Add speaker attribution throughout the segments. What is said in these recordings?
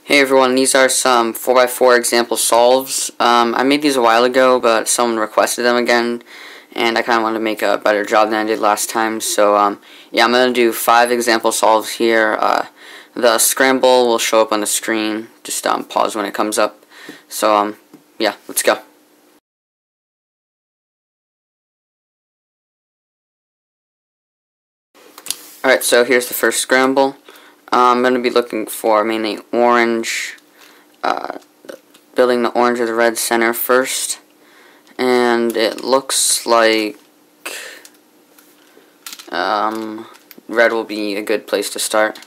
Speaker 1: Hey everyone, these are some 4x4 example solves. I made these a while ago, but someone requested them again, and I kind of wanted to make a better job than I did last time. So, yeah, I'm going to do 5 example solves here. The scramble will show up on the screen. Just pause when it comes up. So, yeah, let's go. Alright, so here's the first scramble. I'm going to be looking for mainly orange, building the orange or the red center first, and it looks like red will be a good place to start.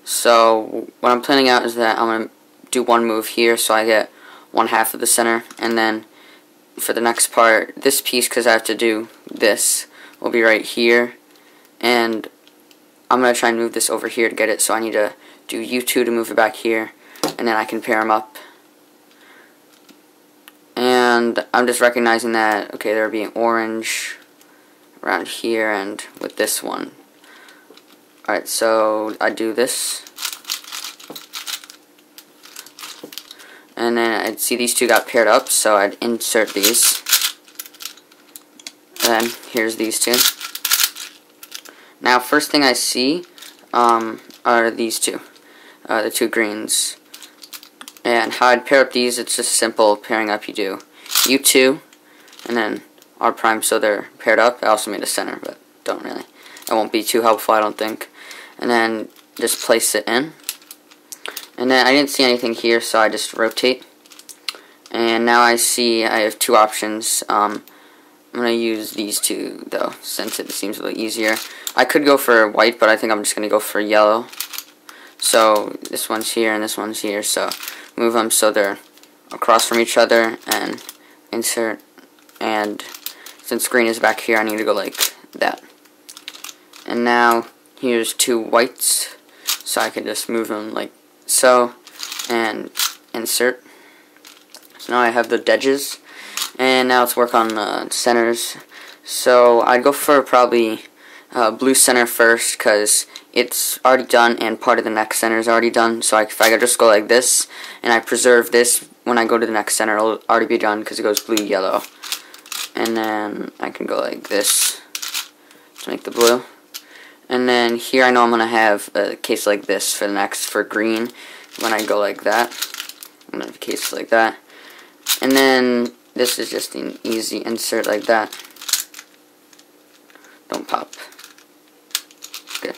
Speaker 1: So what I'm planning out is that I'm going to do one move here so I get one half of the center, and then for the next part, this piece, because I have to do this, will be right here, and I'm going to try and move this over here to get it, so I need to do U2 to move it back here, and then I can pair them up. And I'm just recognizing that, okay, there will be an orange around here and with this one. Alright, so I do this. And then I'd see these two got paired up, so I'd insert these. And then here's these two. Now, first thing I see are these two, the two greens. And how I'd pair up these, it's just simple pairing up. You do U2 and then R prime, so they're paired up. I also made a center, but it won't be too helpful, I don't think. And then just place it in. And then I didn't see anything here, so I just rotate. And now I see I have two options. I'm going to use these two, though, since it seems a little easier. I could go for white, but I think I'm just going to go for yellow. So this one's here and this one's here, so move them so they're across from each other and insert. And since green is back here, I need to go like that. And now here's two whites, so I can just move them like so and insert. So now I have the edges, and now let's work on the centers. So I'd go for probably blue center first, because it's already done and part of the next center is already done. So if I could just go like this and I preserve this, when I go to the next center it'll already be done because it goes blue, yellow. And then I can go like this to make the blue. And then here I know I'm going to have a case like this for the next, for green. When I go like that, I'm going to have a case like that. And then this is just an easy insert like that. Don't pop. Good.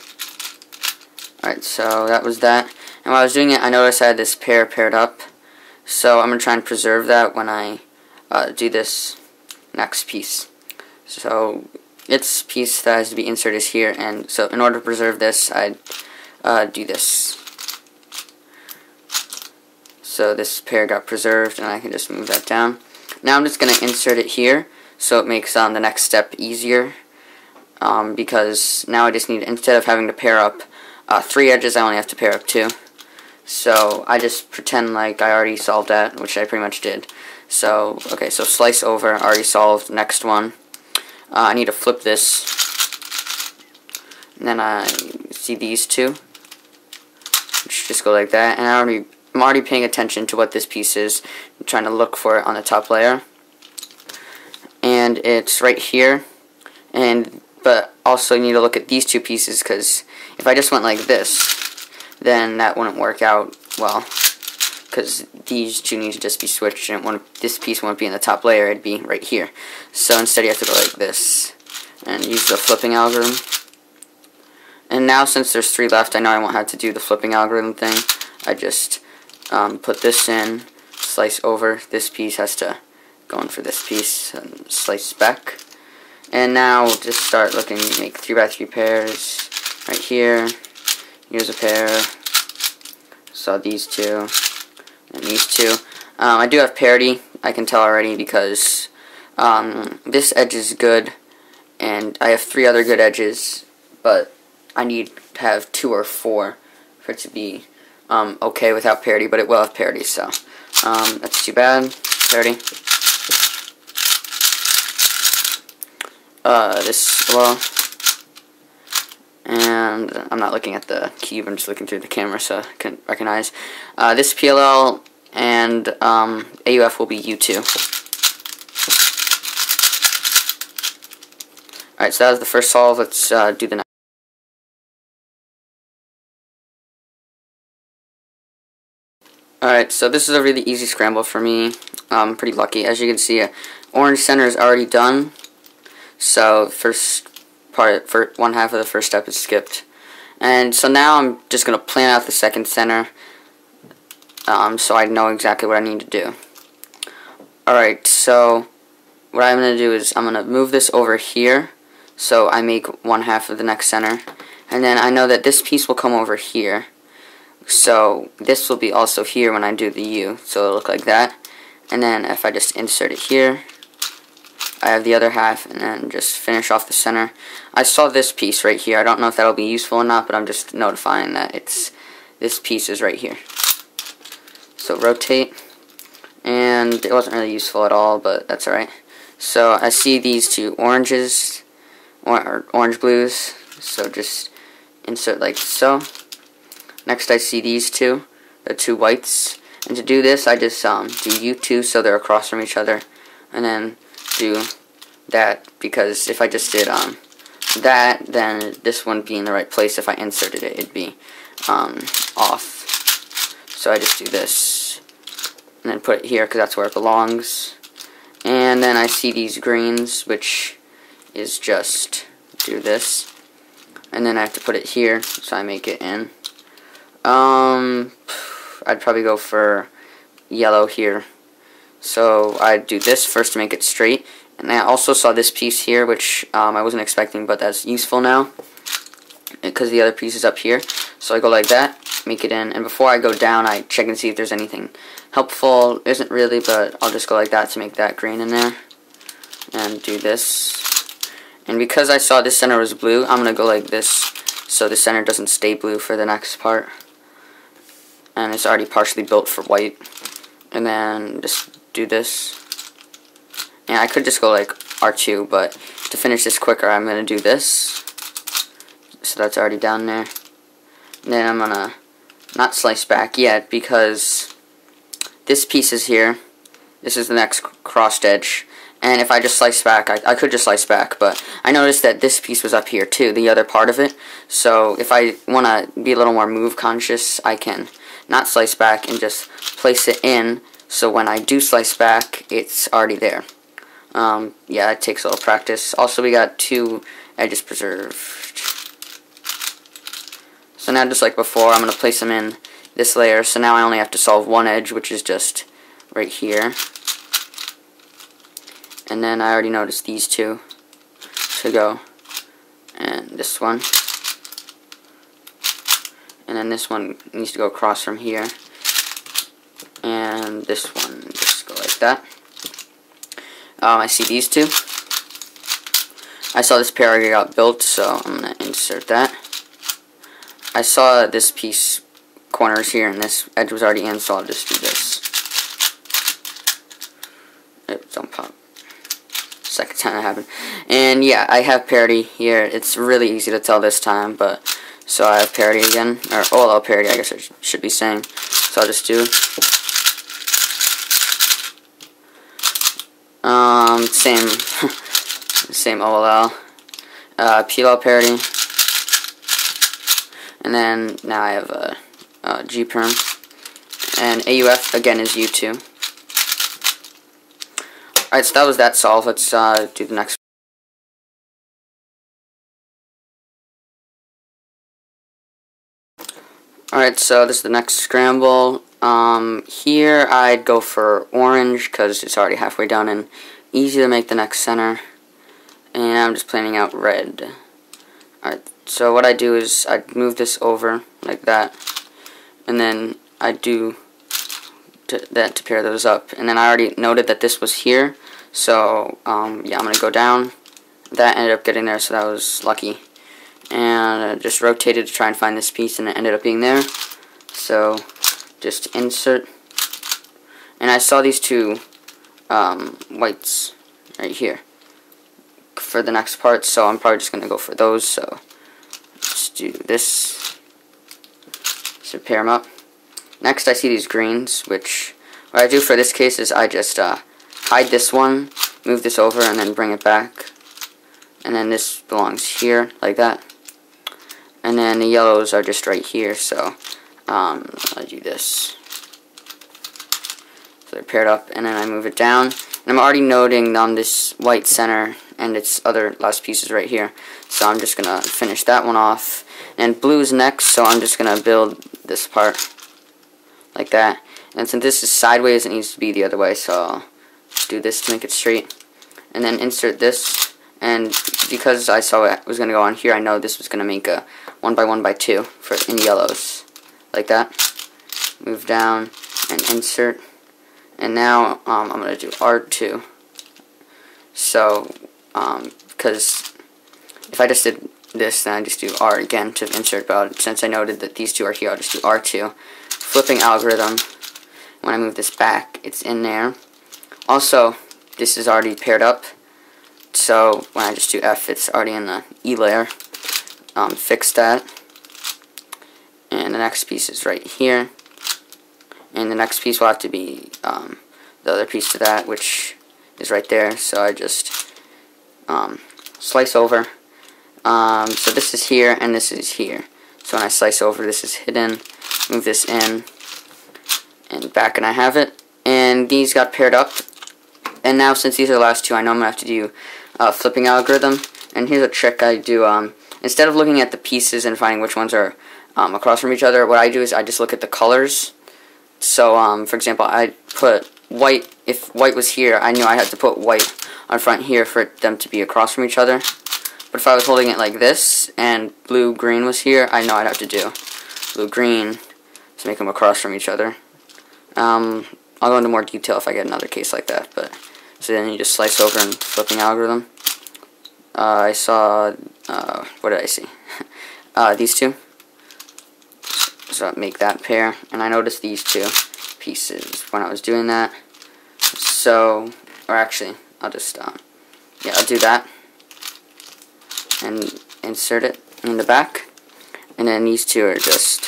Speaker 1: Alright, so that was that. And while I was doing it, I noticed I had this pair paired up. So I'm going to try and preserve that when I do this next piece. So its piece that has to be inserted is here, and so in order to preserve this, I'd do this. So this pair got preserved, and I can just move that down. Now I'm just going to insert it here, so it makes the next step easier. Because now I just need, instead of having to pair up 3 edges, I only have to pair up 2. So I just pretend like I already solved that, which I pretty much did. So, okay, so slice over, already solved. Next one. I need to flip this. And then I see these two, which just go like that. And I'm already paying attention to what this piece is. I'm trying to look for it on the top layer. And it's right here. But also you need to look at these two pieces, because if I just went like this, then that wouldn't work out well, because these two need to just be switched, and this piece won't be in the top layer, it'd be right here. So instead you have to go like this and use the flipping algorithm. And now since there's 3 left, I know I won't have to do the flipping algorithm thing. I just put this in, slice over. This piece has to go in for this piece, and slice back. And now just start looking, make 3x3 pairs right here. Here's a pair. Saw these two and these two. I do have parity, I can tell already, because this edge is good, and I have 3 other good edges, but I need to have 2 or 4 for it to be okay without parity, but it will have parity, so that's too bad. Parity. This as well. and I'm not looking at the cube, I'm just looking through the camera so I can recognize. This PLL and AUF will be U2. Alright, so that was the first solve. Let's do the next. Alright, so this is a really easy scramble for me. I'm pretty lucky. As you can see, orange center is already done. So first part, for one half of the first step is skipped. And so now I'm just going to plan out the second center, so I know exactly what I need to do. Alright, so what I'm going to do is I'm going to move this over here, so I make one half of the next center. And then I know that this piece will come over here. So this will be also here when I do the U, so it'll look like that. And then if I just insert it here, I have the other half, and then just finish off the center. I saw this piece right here. I don't know if that'll be useful or not, but I'm just notifying that this piece is right here. So rotate, and it wasn't really useful at all, but that's alright. So I see these two oranges, or orange blues, so just insert like so. Next I see these two, the two whites, and to do this I just do U2 so they're across from each other, and then do that, because if I just did that, then this wouldn't be in the right place. If I inserted it, it'd be off. So I just do this, and then put it here because that's where it belongs. And then I see these greens, which is just do this, and then I have to put it here, so I make it in. I'd probably go for yellow here. So I'd do this first to make it straight. And I also saw this piece here, which I wasn't expecting, but that's useful now, because the other piece is up here. So I go like that, make it in, and before I go down, I check and see if there's anything helpful. Isn't really, but I'll just go like that to make that green in there. And do this. And because I saw this center was blue, I'm going to go like this, so the center doesn't stay blue for the next part. And it's already partially built for white. And then just do this. And I could just go like R2, but to finish this quicker, I'm going to do this. So that's already down there. And then I'm going to not slice back yet, because this piece is here. This is the next crossed edge. And if I just slice back, I could just slice back, but I noticed that this piece was up here too, the other part of it. So if I want to be a little more move conscious, I can not slice back and just place it in, so when I do slice back, it's already there. Yeah, it takes a little practice. Also, we got two edges preserved. So now, just like before, I'm going to place them in this layer. So now I only have to solve one edge, which is just right here. And then I already noticed these two to go. And this one. And then this one needs to go across from here. And this one just go like that. I see these two. I saw this pair already got built, so I'm going to insert that. I saw this piece corners here, and this edge was already in, so I'll just do this. Don't pop. Second time that happened. And yeah, I have parity here. It's really easy to tell this time, but so I have parity again, or OLL parity, I guess I should be saying. So I'll just do same OLL, PLL parity, and then now I have a G perm, and AUF again is U2. Alright, so that was that solve. Let's do the next. Alright, so this is the next scramble. Here I'd go for orange because it's already halfway done and easy to make the next center. And I'm just planning out red. Alright, so what I do is I move this over like that, and then I do that to pair those up. And then I already noted that this was here, so yeah, I'm going to go down. That ended up getting there, so that was lucky. And I just rotated to try and find this piece, and it ended up being there. So just insert. And I saw these two whites right here for the next part, so I'm probably just going to go for those. So just do this. So pair them up. Next, I see these greens, which what I do for this case is I just hide this one, move this over, and then bring it back. And then this belongs here, like that. And then the yellows are just right here, so I'll do this. So they're paired up, and then I move it down. And I'm already noting on this white center and its other last pieces right here. So I'm just going to finish that one off. And blue is next, so I'm just going to build this part like that. And since this is sideways, it needs to be the other way, so I'll do this to make it straight. And then insert this. And because I saw it was going to go on here, I know this was going to make a 1 by 1 by 2 for in yellows. Like that. Move down and insert. And now I'm going to do R2. So, because if I just did this, then I just do R again to insert, but since I noted that these two are here, I'll just do R2. Flipping algorithm. When I move this back, it's in there. Also, this is already paired up. So when I just do F, it's already in the E layer. Fix that. And the next piece is right here. And the next piece will have to be the other piece to that, which is right there. So I just slice over. So this is here, and this is here. So when I slice over, this is hidden. Move this in, and back, and I have it. And these got paired up. And now, since these are the last two, I know I'm going to have to do flipping algorithm. And here's a trick I do. Instead of looking at the pieces and finding which ones are across from each other, what I do is I just look at the colors. So, for example, I put white. If white was here, I knew I had to put white on front here for them to be across from each other. But if I was holding it like this, and blue-green was here, I know I'd have to do blue-green to make them across from each other. I'll go into more detail if I get another case like that. But so then you just slice over and flipping algorithm. I saw, what did I see? These two. So make that pair. And I noticed these two pieces when I was doing that. So, or actually, I'll just, yeah, I'll do that. And insert it in the back. And then these two are just...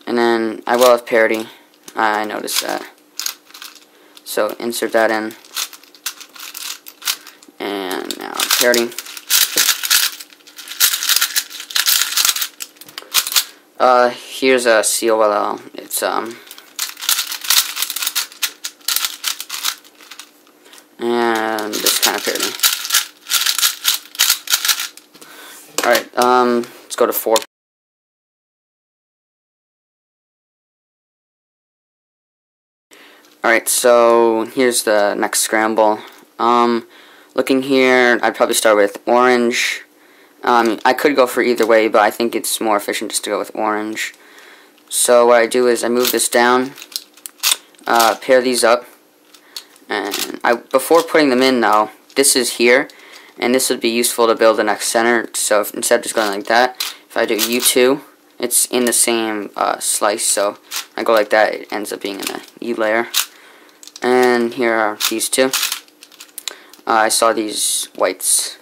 Speaker 1: And then I will have parity. I noticed that. So insert that in. And now parity. Here's a COLL. It's and this kind of parity. Alright, let's go to 4. Alright, so here's the next scramble. Looking here, I'd probably start with orange. I could go for either way, but I think it's more efficient just to go with orange. So what I do is I move this down, pair these up, and before putting them in though, this is here, and this would be useful to build the next center. So instead of just going like that, if I do U2, it's in the same slice, so I go like that, it ends up being in the E layer. And here are these two. I saw these whites,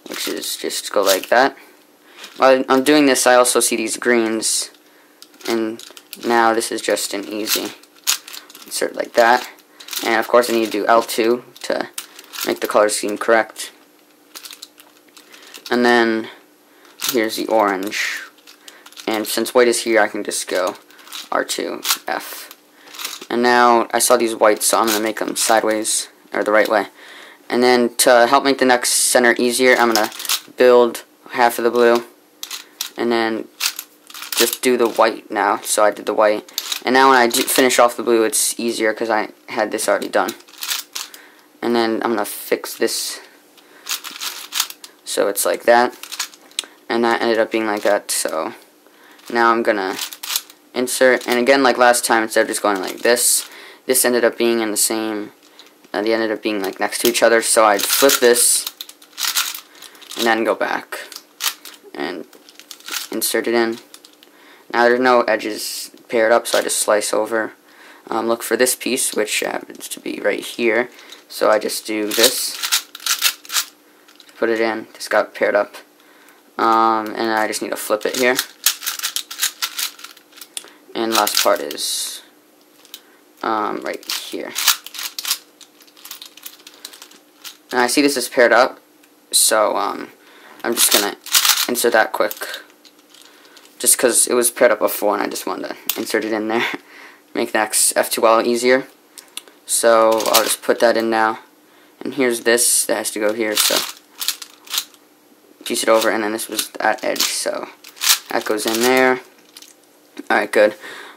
Speaker 1: which is just go like that. While I'm doing this, I also see these greens, and now this is just an easy insert like that. And of course I need to do L2 to make the color scheme correct. And then here's the orange. And since white is here, I can just go R2, F. And now I saw these whites, so I'm going to make them sideways, or the right way. And then to help make the next center easier, I'm going to build half of the blue. And then just do the white now. So I did the white. And now when I finish off the blue, it's easier because I had this already done. And then I'm going to fix this so it's like that. And that ended up being like that, so now I'm going to insert, and again like last time, instead of just going like this ended up being in the same, they ended up being like next to each other, so I'd flip this and then go back and insert it in. Now there's no edges paired up, so I just slice over, look for this piece, which happens to be right here, so I just do this, put put it in. This got paired up. And I just need to flip it here. And the last part is right here. And I see this is paired up, so I'm just gonna insert that quick, just because it was paired up before and I just wanted to insert it in there, make the next F2L easier. So I'll just put that in now. And here's this that has to go here, so piece it over, and then this was that edge, so that goes in there. Alright, good.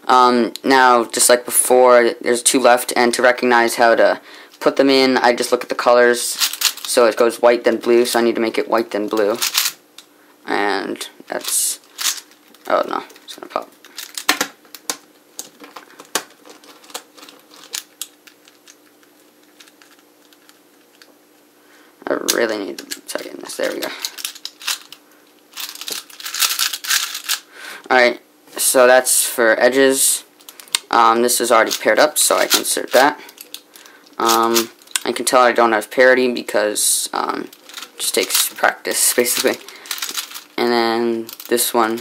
Speaker 1: Now, just like before, there's two left, and to recognize how to put them in, I just look at the colors. So it goes white then blue, so I need to make it white then blue. And that's, oh no, it's gonna pop. I really need to tighten this, there we go. Alright, so that's for edges. This is already paired up, so I can insert that. I can tell I don't have parity because it just takes practice, basically. And then this one,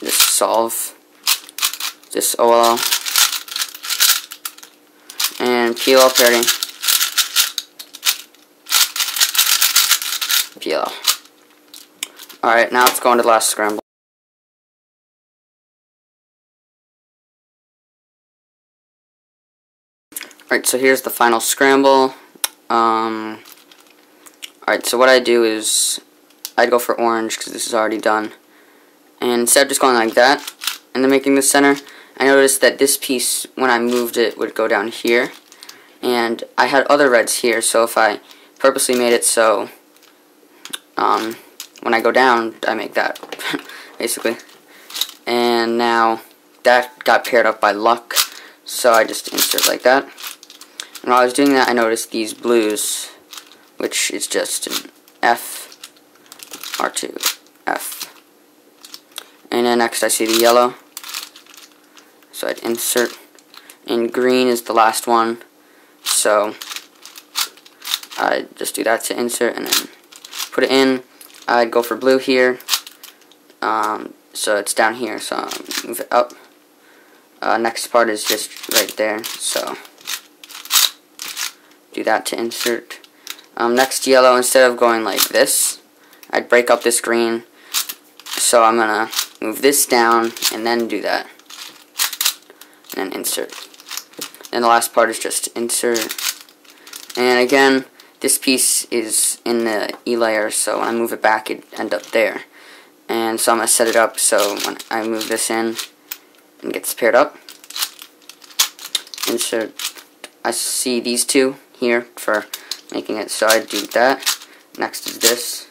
Speaker 1: this solve, this OL, and PL parity, PL. Alright, now let's go on to the last scramble. Alright, so here's the final scramble. Alright, so what I do is I'd go for orange because this is already done. And instead of just going like that and then making the center, I noticed that this piece, when I moved it, would go down here. And I had other reds here, so if I purposely made it so when I go down, I make that, basically. And now that got paired up by luck, so I just insert like that. And while I was doing that, I noticed these blues, which is just an F, R2, F. And then next I see the yellow, so I'd insert, and green is the last one, so I just do that to insert and then put it in. I'd go for blue here, so it's down here, so I'll move it up. Next part is just right there, so do that to insert. Next yellow, instead of going like this, I'd break up this green, so I'm gonna move this down and then do that, and then insert. And the last part is just insert. And again, this piece is in the E layer, so when I move it back, it end up there. And so I'm gonna set it up so when I move this in and gets paired up, insert. I see these two here for making it, so I do that. Next is this,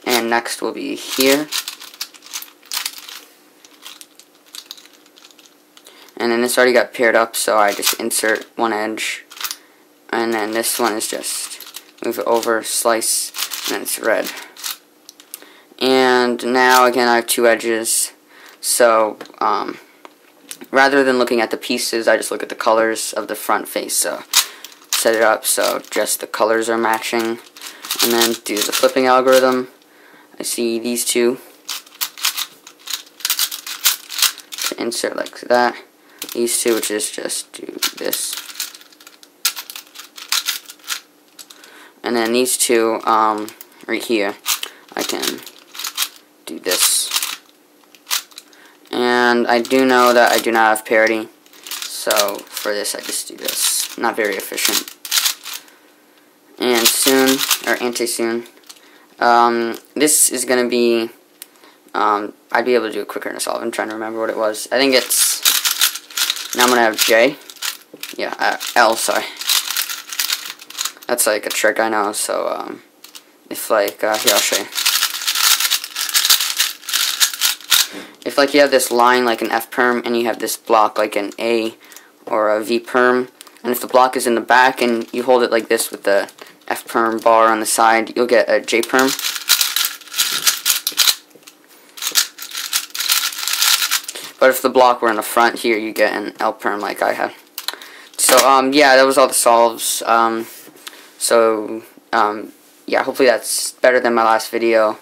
Speaker 1: and next will be here, and then this already got paired up, so I just insert one edge, and then this one is just move it over, slice, and then it's red. And now again I have two edges, so rather than looking at the pieces, I just look at the colors of the front face, so set it up so just the colors are matching, and then do the flipping algorithm. I see these two, to insert like that, these two, which is just do this, and then these two right here, I can do this. And I do know that I do not have parity, so for this I just do this. Not very efficient. And soon, or anti-soon, this is going to be, I'd be able to do it quicker in a solve. I'm trying to remember what it was. I think it's, now I'm going to have J. Yeah, L, sorry. That's like a trick, I know, so, if like, here, I'll show you. If like you have this line like an F perm, and you have this block like an A or a V perm, and if the block is in the back and you hold it like this with the F perm bar on the side, you'll get a J perm. But if the block were in the front here, you get an L perm like I had. So yeah, that was all the solves. yeah, hopefully that's better than my last video.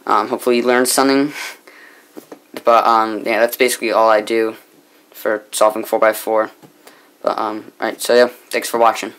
Speaker 1: Hopefully you learned something. But yeah, that's basically all I do for solving 4x4. But alright, so yeah, thanks for watching.